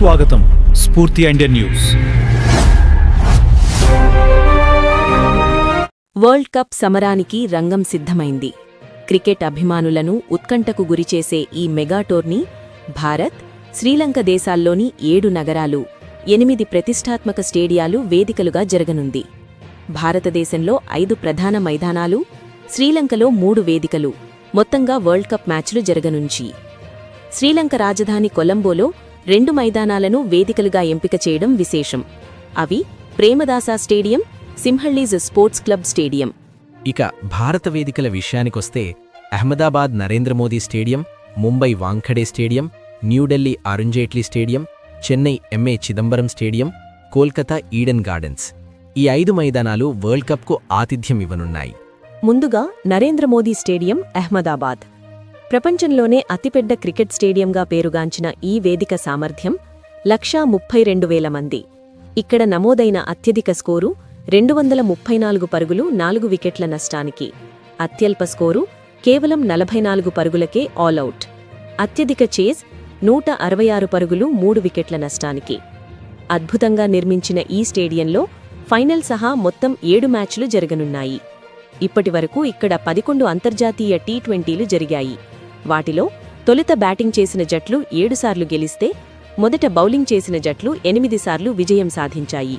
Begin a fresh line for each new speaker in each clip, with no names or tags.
సుస్వాగతం స్ఫూర్తి Indian news.
World cup సమరానికి రంగం సిద్ధమైంది. క్రికెట్ అభిమానులను ఉత్కంఠకు గురిచేసే ఈ మెగా టోర్నీ భారత్, శ్రీలంక దేశాల్లోని 7 నగరాలు, 8 ప్రతిష్టాత్మక స్టేడియాలు వేదికలుగా జరగనుంది. భారతదేశంలో 5 ప్రధాన మైదానాలు, శ్రీలంకలో 3 వేదికలు, మొత్తంగా వరల్డ్ కప్ మ్యాచ్లు జరగనుంచి. శ్రీలంక రాజధాని కొలంబోలో 2 మైదానాలను వేదికలుగా ఎంపిక చేయడం విశేషం. అవి Premadasa stadium, Sinhalese sports club stadium.
ఇక భారత వేదికల విషయానికొస్తే Ahmedabad Narendra Modi stadium, Mumbai Wankhede stadium, New Delhi Arun Jaitley stadium, Chennai MA Chidambaram stadium, Kolkata Eden gardens. ఈ 5 మైదానాలు వరల్డ్ కప్కు ఆతిథ్యం ఇవ్వనున్నాయి.
ముందుగా నరేంద్రమోదీ స్టేడియం, అహ్మదాబాద్. ప్రపంచంలోనే అతిపెద్ద క్రికెట్ స్టేడియంగా పేరుగాంచిన ఈ వేదిక సామర్థ్యం 132,000 మంది. ఇక్కడ నమోదైన అత్యధిక స్కోరు 234 పరుగులు, 4 వికెట్ల నష్టానికి. అత్యల్ప స్కోరు కేవలం 44 పరుగులకే ఆల్అవుట్. అత్యధిక చేజ్ 166 పరుగులు, 3 వికెట్ల నష్టానికి. అద్భుతంగా నిర్మించిన ఈ స్టేడియంలో ఫైనల్ సహా మొత్తం 7 మ్యాచ్లు జరగనున్నాయి. ఇప్పటివరకు ఇక్కడ 11 అంతర్జాతీయ టీ20లు జరిగాయి. వాటిలో తొలుత బ్యాటింగ్ చేసిన జట్లు 7 సార్లు గెలిస్తే, మొదట బౌలింగ్ చేసిన జట్లు 8 సార్లు విజయం సాధించాయి.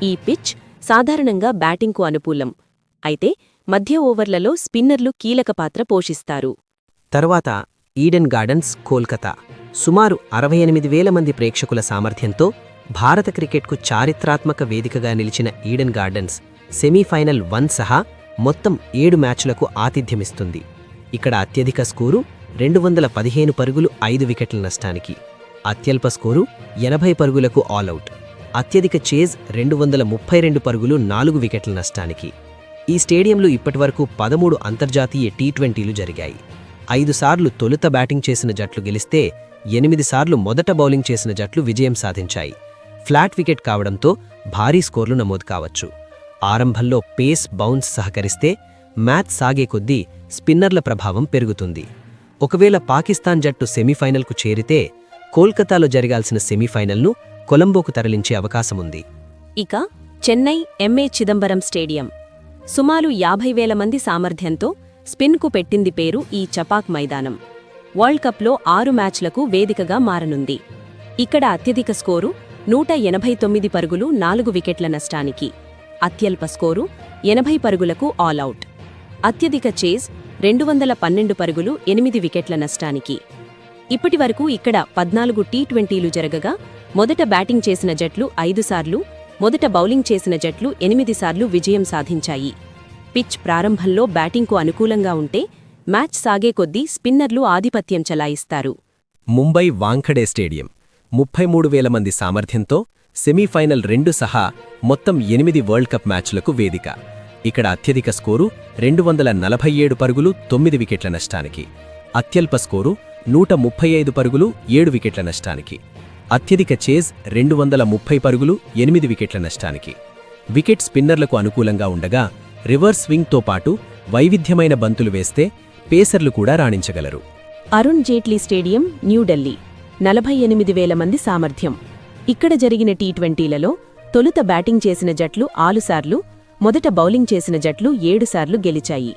ఈ పిచ్ సాధారణంగా బ్యాటింగ్కు అనుకూలం. అయితే మధ్య ఓవర్లలో స్పిన్నర్లు కీలక పాత్ర పోషిస్తారు.
తరువాత ఈడెన్ గార్డెన్స్, కోల్కతా. సుమారు 68,000 మంది ప్రేక్షకుల సామర్థ్యంతో భారత క్రికెట్కు చారిత్రాత్మక వేదికగా నిలిచిన ఈడెన్ గార్డెన్స్ సెమీఫైనల్ 1 సహా మొత్తం 7 మ్యాచ్లకు ఆతిథ్యమిస్తుంది. ఇక్కడ అత్యధిక స్కోరు 215 పరుగులు, 5 వికెట్ల నష్టానికి. అత్యల్ప స్కోరు 80 పరుగులకు ఆల్అవుట్. అత్యధిక చేజ్ 232 పరుగులు, 4 వికెట్ల నష్టానికి. ఈ స్టేడియంలో ఇప్పటివరకు 13 అంతర్జాతీయ టీ20లు జరిగాయి. 5 సార్లు తొలుత బ్యాటింగ్ చేసిన జట్లు గెలిస్తే, 8 సార్లు మొదట బౌలింగ్ చేసిన జట్లు విజయం సాధించాయి. ఫ్లాట్ వికెట్ కావడంతో భారీ స్కోర్లు నమోదు కావచ్చు. ఆరంభంలో పేస్, బౌన్స్ సహకరిస్తే మ్యాచ్ సాగే కొద్దీ స్పిన్నర్ల ప్రభావం పెరుగుతుంది. ఒకవేళ పాకిస్తాన్ జట్టు సెమీఫైనల్కు చేరితే కోల్కతాలో జరగాల్సిన సెమీఫైనల్ను కొలంబోకు తరలించే అవకాశముంది.
ఇక చెన్నై ఎంఏ చిదంబరం స్టేడియం. సుమారు 50,000 మంది సామర్థ్యంతో స్పిన్కు పెట్టింది పేరు ఈ చపాక్ మైదానం. వరల్డ్ కప్లో 6 మ్యాచ్లకు వేదికగా మారనుంది. ఇక్కడ అత్యధిక స్కోరు 189 పరుగులు, 4 వికెట్ల నష్టానికి. అత్యల్ప స్కోరు 80 పరుగులకు ఆల్అవుట్. అత్యధిక చేజ్ 212 పరుగులు, 8 వికెట్ల నష్టానికి. ఇప్పటివరకు ఇక్కడ 14 టీ20లు జరగగా, మొదట బ్యాటింగ్ చేసిన జట్లు 5 సార్లు, మొదట బౌలింగ్ చేసిన జట్లు 8 సార్లు విజయం సాధించాయి. పిచ్ ప్రారంభంలో బ్యాటింగ్కు అనుకూలంగా ఉంటే, మ్యాచ్ సాగే కొద్దీ స్పిన్నర్లు ఆధిపత్యం చలాయిస్తారు.
ముంబై వాంఖడే స్టేడియం 33,000 మంది సామర్థ్యంతో సెమీఫైనల్ 2 సహా మొత్తం 8 వరల్డ్ కప్ మ్యాచ్లకు వేదిక. ఇక్కడ అత్యధిక స్కోరు 247 పరుగులు, 9 వికెట్ల నష్టానికి. అత్యల్ప స్కోరు 135 పరుగులు, 7 వికెట్ల నష్టానికి. అత్యధిక చేజ్ 230 పరుగులు, 8 వికెట్ల నష్టానికి. వికెట్ స్పిన్నర్లకు అనుకూలంగా ఉండగా, రివర్స్ స్వింగ్తో పాటు వైవిధ్యమైన బంతులు వేస్తే పేసర్లు కూడా రాణించగలరు.
అరుణ్ జైట్లీ స్టేడియం, న్యూఢిల్లీ. 48,000 మంది సామర్థ్యం. ఇక్కడ జరిగిన టీ20లలో తొలుత బ్యాటింగ్ చేసిన జట్లు 6 సార్లు, మొదట బౌలింగ్ చేసిన జట్లు 7 సార్లు గెలిచాయి.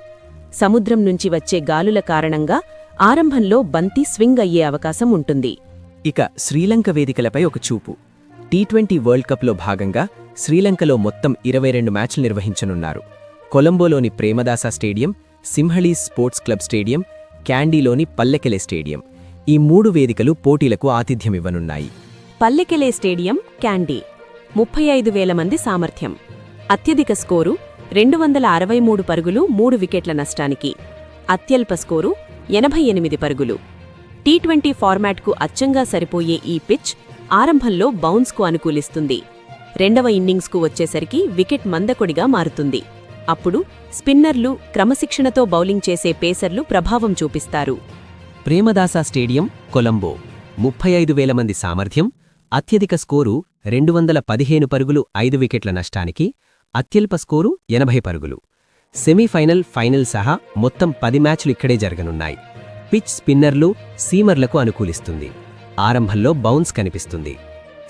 సముద్రం నుంచి వచ్చే గాలుల కారణంగా ఆరంభంలో బంతి స్వింగ్ అయ్యే అవకాశం ఉంటుంది.
ఇక శ్రీలంక వేదికలపై ఒక చూపు. టీ20 వరల్డ్ కప్లో భాగంగా శ్రీలంకలో మొత్తం 22 మ్యాచ్లు నిర్వహించనున్నారు. కొలంబోలోని Premadasa stadium, Sinhalese sports club stadium, క్యాండీలోని పల్లెకెలే స్టేడియం. ఈ 3 వేదికలు పోటీలకు ఆతిథ్యమివ్వనున్నాయి.
పల్లెకెలే స్టేడియం, క్యాండీ. 35,000 మంది సామర్థ్యం. అత్యధిక స్కోరు 263 పరుగులు, 3 వికెట్ల నష్టానికి. అత్యల్ప స్కోరు 88 పరుగులు. టీ20 ఫార్మాట్కు అచ్చంగా సరిపోయే ఈ పిచ్ ఆరంభంలో బౌన్స్కు అనుకూలిస్తుంది. రెండవ ఇన్నింగ్స్కు వచ్చేసరికి వికెట్ మందకొడిగా మారుతుంది. అప్పుడు స్పిన్నర్లు, క్రమశిక్షణతో బౌలింగ్ చేసే పేసర్లు ప్రభావం చూపిస్తారు.
ప్రేమదాస స్టేడియం, కొలంబో. 35,000 మంది సామర్థ్యం. అత్యధిక స్కోరు 215 పరుగులు, 5 వికెట్ల నష్టానికి. అత్యల్ప స్కోరు 80 పరుగులు. సెమీఫైనల్, ఫైనల్ సహా మొత్తం 10 మ్యాచ్లు ఇక్కడే జరగనున్నాయి. పిచ్ స్పిన్నర్లు, సీమర్లకు అనుకూలిస్తుంది. ఆరంభంలో బౌన్స్ కనిపిస్తుంది.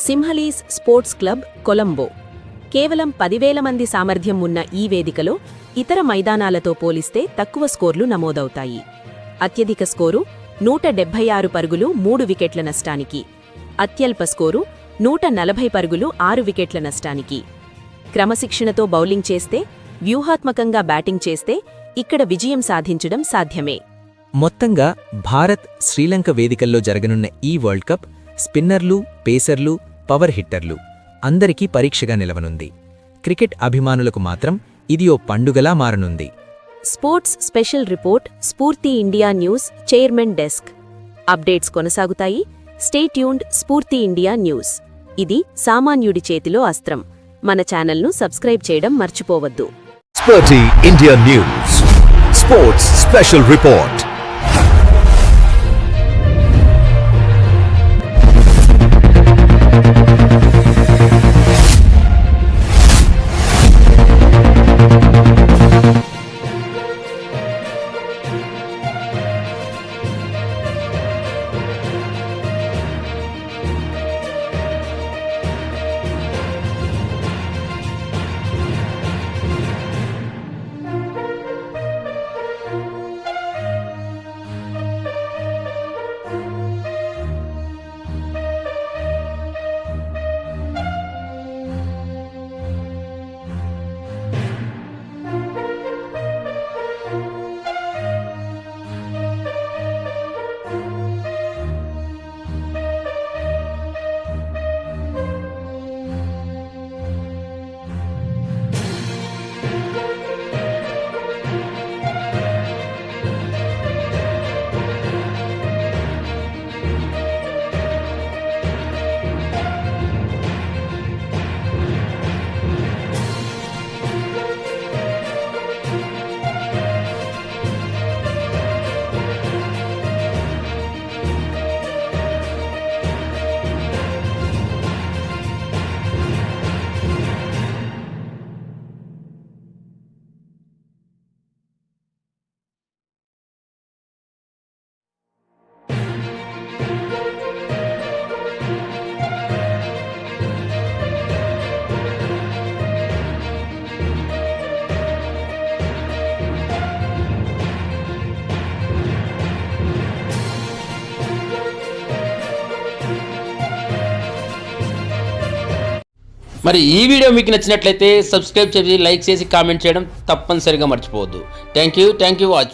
సింహలీస్ స్పోర్ట్స్ క్లబ్, కొలంబో. కేవలం 10,000 మంది సామర్థ్యం ఉన్న ఈ వేదికలో ఇతర మైదానాలతో పోలిస్తే తక్కువ స్కోర్లు నమోదవుతాయి. అత్యధిక స్కోరు 176 పరుగులు 3 వికెట్ల నష్టానికి. అత్యల్ప స్కోరు 140 పరుగులు 6 వికెట్ల నష్టానికి. క్రమశిక్షణతో బౌలింగ్ చేస్తే, వ్యూహాత్మకంగా బ్యాటింగ్ చేస్తే ఇక్కడ విజయం సాధించడం సాధ్యమే.
మొత్తంగా భారత్, శ్రీలంక వేదికల్లో జరగనున్న ఈ వరల్డ్ కప్ స్పిన్నర్లు, పేసర్లు, పవర్ హిట్టర్లు అందరికీ పరీక్షగా నిలవనుంది. క్రికెట్ అభిమానులకు మాత్రం ఇది ఓ పండుగలా మారనుంది.
Sports special report, Spoorthi India news chairman desk. Updates కొనసాగుతాయి. Stay tuned. Spoorthi India news. ఇది సామాన్యుడి చేతిలో అస్త్రం. మన ఛానల్ను సబ్స్క్రైబ్ చేయడం మర్చిపోవద్దు.
Spurti India News. Sports Special Report.
మరి ఈ వీడియో మీకు నచ్చినట్లయితే సబ్స్క్రైబ్ చేసి, లైక్ చేసి, కామెంట్ చేయడం తప్పనిసరిగా మర్చిపోవద్దు. Thank you watch.